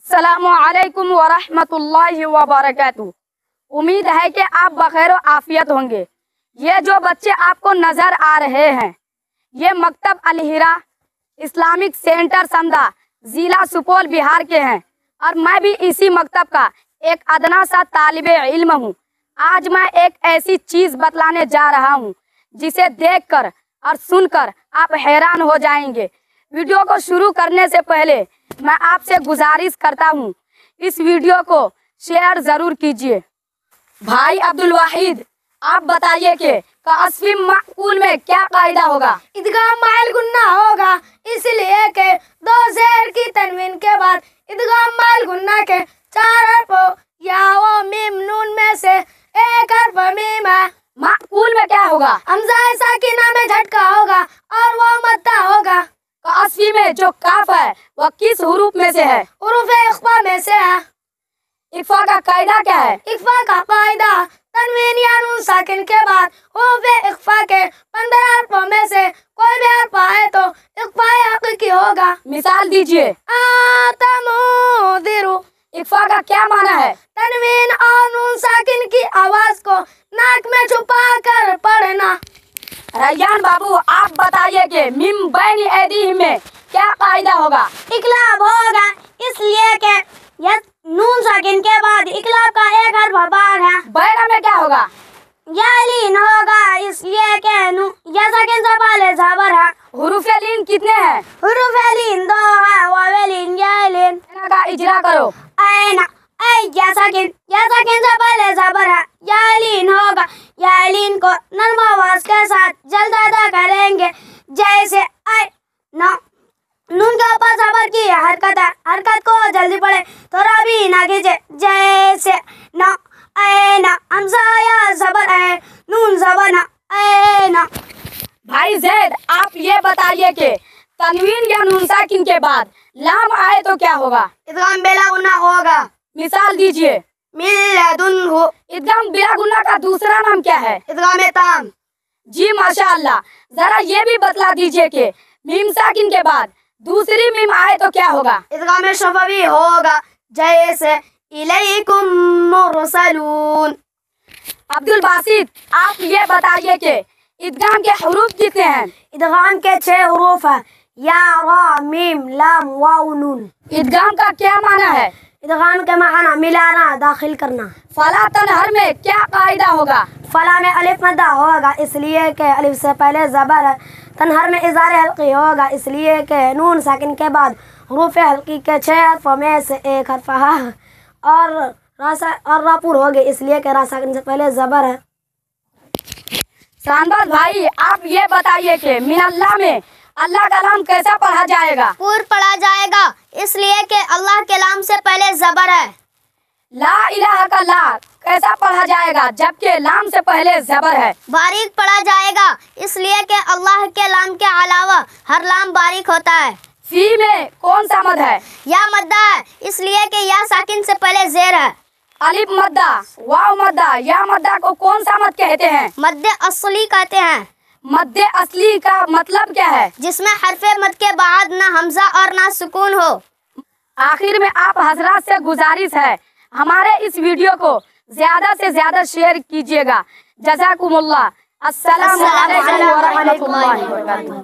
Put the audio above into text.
अस्सलामु अलैकुम वरहमतुल्लाहि वबरकातुहू। उम्मीद है कि आप बखैर आफियत होंगे। ये जो बच्चे आपको नजर आ रहे हैं ये मकतब अल-हिरा इस्लामिक सेंटर समदा जिला सुपौल बिहार के हैं और मैं भी इसी मकतब का एक अदना सा तालिबे इल्म हूँ। आज मैं एक ऐसी चीज बतलाने जा रहा हूँ जिसे देखकर और सुनकर आप हैरान हो जाएंगे। वीडियो को शुरू करने से पहले मैं आपसे गुजारिश करता हूँ इस वीडियो को शेयर जरूर कीजिए। भाई अब्दुल वाहिद, आप बताइए कि कासफी माकूल में क्या कायदा होगा? इदगाम माइल गुन्ना होगा, इसलिए के दो ज़ेर की तनवीन के बाद इदगाम माइल गुन्ना के चार हर्फ या वो मीम नून में से एक हर्फ मीम है। माकूल में क्या होगा? हमजा साकिना में झटका होगा और वो मद्दा होगा। कासफी में जो काफ है वह किस हुरूफ में से है? हुरूफ इख्फा में से है। इख्फा का कायदा क्या है? इख्फा का कायदा तनवीन या नून साकिन के बाद हुरूफ इख्फा के 15 हर्फों में से कोई भी हर्फ आए तो इख्फा हकीकी होगा। मिसाल दीजिए। आतमुदिरु। इख्फा का क्या माना है? तनवीन और नून साकिन की आवाज को नाक में छुपा कर पढ़ना। रैयान बाबू, आप बताइए कि मिम बैन ऐदीहिम में क्या कायदा होगा? इकलाब होगा, इसलिए कि यह नून साकिन के बाद इकलाब का एक हर्फ बार है। बैना में क्या होगा? यालीन होगा, इसलिए कि या साकिन से पहले ज़बर है। हुरूफ लीन कितने हैं? हुरूफ लीन 2 है, वावेलीन यालीन। बैना का इजरा करो। ऐना या साकिन से पहले ज़बर है, यालीन होगा। यालीन को नर्म आवाज के साथ जल्द अदा करेंगे, जैसे ऐ ना। नून के ऊपर ज़बर की हरकत है, हरकत को जल्दी पढ़े, थोड़ा भी ना खींचे, जैसे ना ऐ ना। हमजा या ज़बर है, नून ज़बर ना ऐ ना। भाई जैद, आप ये बताइए कि तनवीन या नून साकिन के बाद लाम आए तो क्या होगा? इदगाम बिला गुन्ना होगा। मिसाल दीजिए। मिल्लदुन्हु। इदगाम बिला गुन्ना का दूसरा नाम क्या है? इदगाम ताम। जी माशाअल्लाह। जरा ये भी बतला दीजिए कि मीम साकिन के बाद दूसरी मीम आए तो क्या होगा? इदगाम शफवी होगा, जैसे इलैकुम मुरसलून। अब्दुल बासित, आप ये बताइए कि इदगाम के हुरूफ कितने हैं? इदगाम के 6 हुरूफ हैं, या रा मीम लाम वाव नून। इदगाम का क्या माना है? इदगाम के माना मिलाना, दाखिल करना। फला तनहर में क्या कायदा होगा? फला में अलिफ मद्दा होगा, इसलिए के अलिफ से पहले ज़बर है। तनहर में इज़ार हल्की होगा, इसलिए के नून साकिन के बाद हुरूफ हल्की के 6 हर्फों में से एक हर्फ है और रापुर हो गए, इसलिए के रा साकिन से पहले ज़बर है। शानबाज भाई, आप ये बताइए कि मिनल्लाह में अल्लाह का नाम कैसा पढ़ा जाएगा? पूर पढ़ा जाएगा, इसलिए कि अल्लाह के नाम से पहले ज़बर है। ला इलाहा का ला कैसा पढ़ा जाएगा जबकि लाम से पहले ज़बर है? बारीक पढ़ा जाएगा, इसलिए कि अल्लाह के नाम के अलावा हर लाम बारीक होता है। फी में कौन सा मद है? या मद्दा है, इसलिए कि या साकिन से पहले ज़ेर है। अलिफ मद्दा, वाव मद्दा, या मद्दा को कौन सा मद कहते हैं? मद्दे असली कहते हैं। मद्दे असली का मतलब क्या है? जिसमें हरफे मद के बाद ना हमजा और ना सुकून हो। आखिर में आप हजरात से गुजारिश है हमारे इस वीडियो को ज्यादा से ज्यादा शेयर कीजिएगा। जज़ाकुमुल्लाह। अस्सलामु अलैकुम व रहमतुल्लाहि व बरकातुहू।